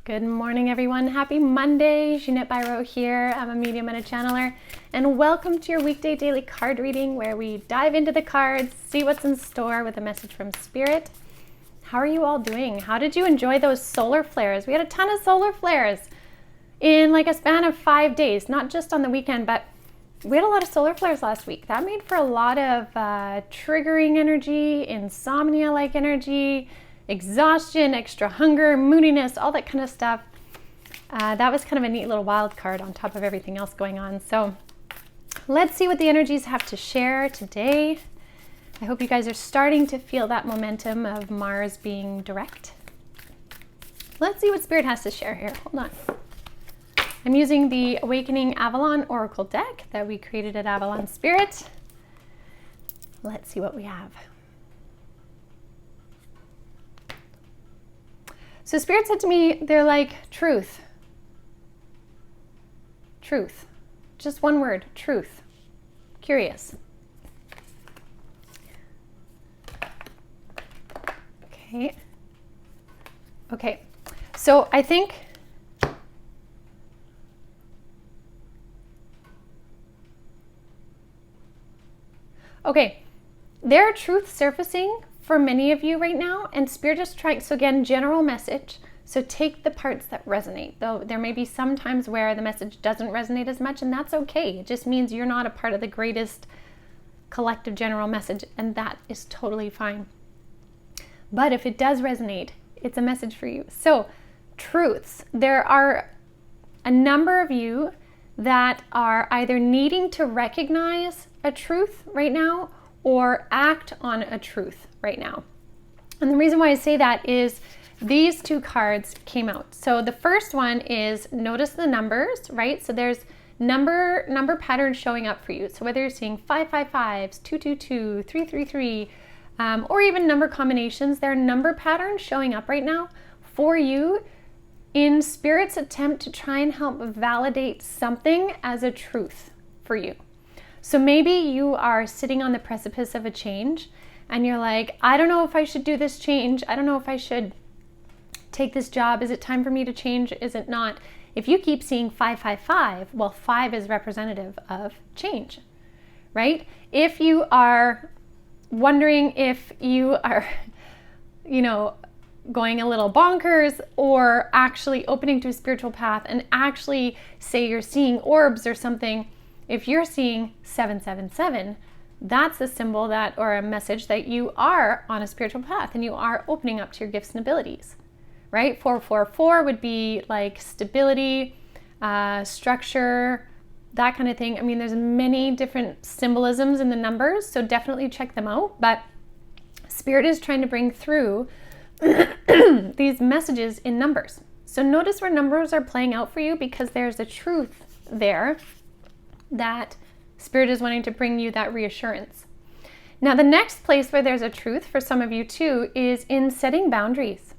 Good morning, everyone. Happy Monday. Jeanette Byro here. I'm a medium and a channeler, and welcome to your weekday daily card reading where we dive into the cards, see what's in store with a message from Spirit. How are you all doing? How did you enjoy those solar flares? We had a ton of solar flares in like a span of 5 days, not just on the weekend, but we had a lot of solar flares last week. That made for a lot of triggering energy, insomnia-like energy, exhaustion, extra hunger, moodiness, all that kind of stuff. That was kind of a neat little wild card on top of everything else going on. So let's see what the energies have to share today. I hope you guys are starting to feel that momentum of Mars being direct. Let's see what Spirit has to share here. Hold on. I'm using the Awakening Avalon Oracle deck that we created at Avalon Spirit. Let's see what we have. So Spirit said to me, they're like, truth. Truth. Just one word, truth. Curious. Okay. Okay. So I think there are truths surfacing for many of you right now, and Spirit is trying, so again, general message. So take the parts that resonate, though there may be some times where the message doesn't resonate as much, and that's okay. It just means you're not a part of the greatest collective general message, and that is totally fine. But if it does resonate, it's a message for you. So truths, there are a number of you that are either needing to recognize a truth right now or act on a truth right now. And the reason why I say that is these two cards came out. So the first one is notice the numbers, right? So there's number patterns showing up for you. So whether you're seeing 555s, 222, 333, or even number combinations, there are number patterns showing up right now for you in Spirit's attempt to try and help validate something as a truth for you. So maybe you are sitting on the precipice of a change and you're like, I don't know if I should do this change. I don't know if I should take this job. Is it time for me to change? Is it not? If you keep seeing 555, well, 5 is representative of change, right? If you are wondering if you are, going a little bonkers or actually opening to a spiritual path and actually say you're seeing orbs or something, if you're seeing 777, that's a symbol that, or a message that you are on a spiritual path and you are opening up to your gifts and abilities, right? 444 would be like stability, structure, that kind of thing. I mean, there's many different symbolisms in the numbers, so definitely check them out. But Spirit is trying to bring through these messages in numbers. So notice where numbers are playing out for you, because there's a truth there that Spirit is wanting to bring you that reassurance. Now, the next place where there's a truth for some of you too is in setting boundaries.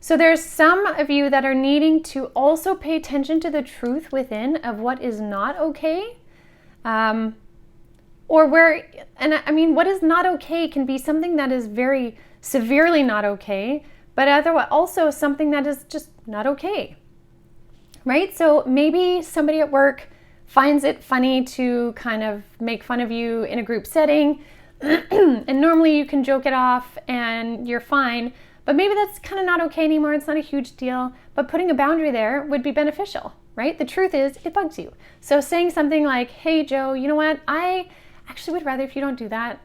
So there's some of you that are needing to also pay attention to the truth within of what is not okay. What is not okay can be something that is very severely not okay, but otherwise also something that is just not okay, right? So maybe somebody at work finds it funny to kind of make fun of you in a group setting, and normally you can joke it off and you're fine, but maybe that's kind of not okay anymore. It's not a huge deal, but putting a boundary there would be beneficial, right? The truth is, it bugs you. So saying something like, hey, Joe, you know what? I actually would rather if you don't do that.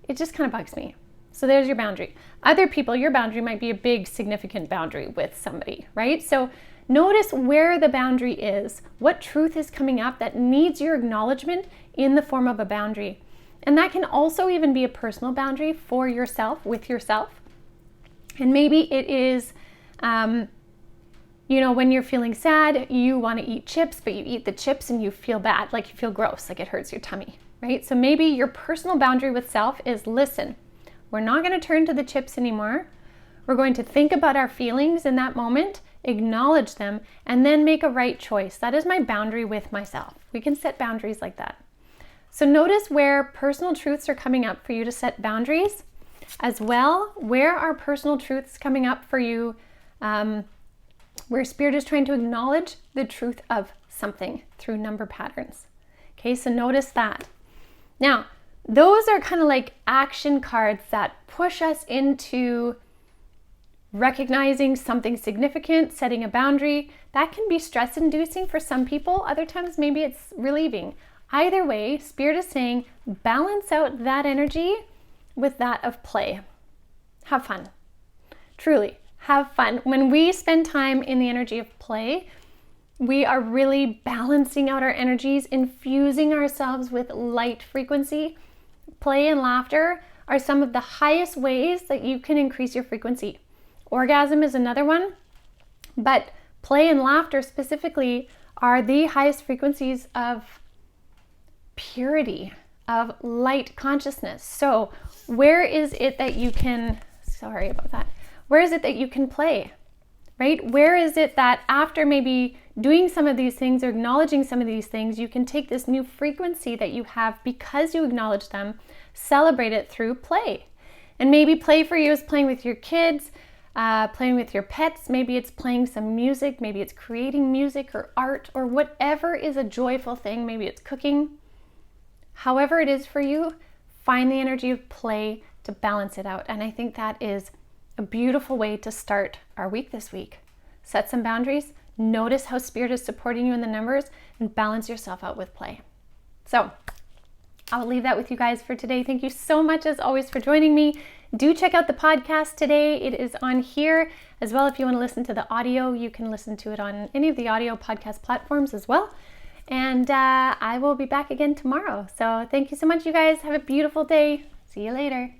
It just kind of bugs me. So there's your boundary. Other people, your boundary might be a big, significant boundary with somebody, right? So notice where the boundary is, what truth is coming up that needs your acknowledgement in the form of a boundary. And that can also even be a personal boundary for yourself, with yourself. And maybe it is, when you're feeling sad, you want to eat chips, but you eat the chips and you feel bad, like you feel gross, like it hurts your tummy, right? So maybe your personal boundary with self is, listen, we're not going to turn to the chips anymore. We're going to think about our feelings in that moment, acknowledge them, and then make a right choice. That is my boundary with myself. We can set boundaries like that. So notice where personal truths are coming up for you to set boundaries. As well, where are personal truths coming up for you where Spirit is trying to acknowledge the truth of something through number patterns. Okay, so notice that. Now, those are kind of like action cards that push us into recognizing something significant, setting a boundary. That can be stress-inducing for some people. Other times, maybe it's relieving. Either way, Spirit is saying balance out that energy with that of play. Have fun. Truly, have fun. When we spend time in the energy of play, we are really balancing out our energies, infusing ourselves with light frequency. Play and laughter are some of the highest ways that you can increase your frequency. Orgasm is another one, but play and laughter specifically are the highest frequencies of purity, of light consciousness. So where is it that you can, where is it that you can play, right? Where is it that after maybe doing some of these things or acknowledging some of these things, you can take this new frequency that you have because you acknowledge them, celebrate it through play. And maybe play for you is playing with your kids, playing with your pets. Maybe it's playing some music. Maybe it's creating music or art or whatever is a joyful thing. Maybe it's cooking. However it is for you, find the energy of play to balance it out. And I think that is a beautiful way to start our week this week. Set some boundaries, notice how Spirit is supporting you in the numbers, and balance yourself out with play. So I'll leave that with you guys for today. Thank you so much, as always, for joining me. Do check out the podcast today. It is on here as well. If you want to listen to the audio, you can listen to it on any of the audio podcast platforms as well. And I will be back again tomorrow. So thank you so much, you guys. Have a beautiful day. See you later.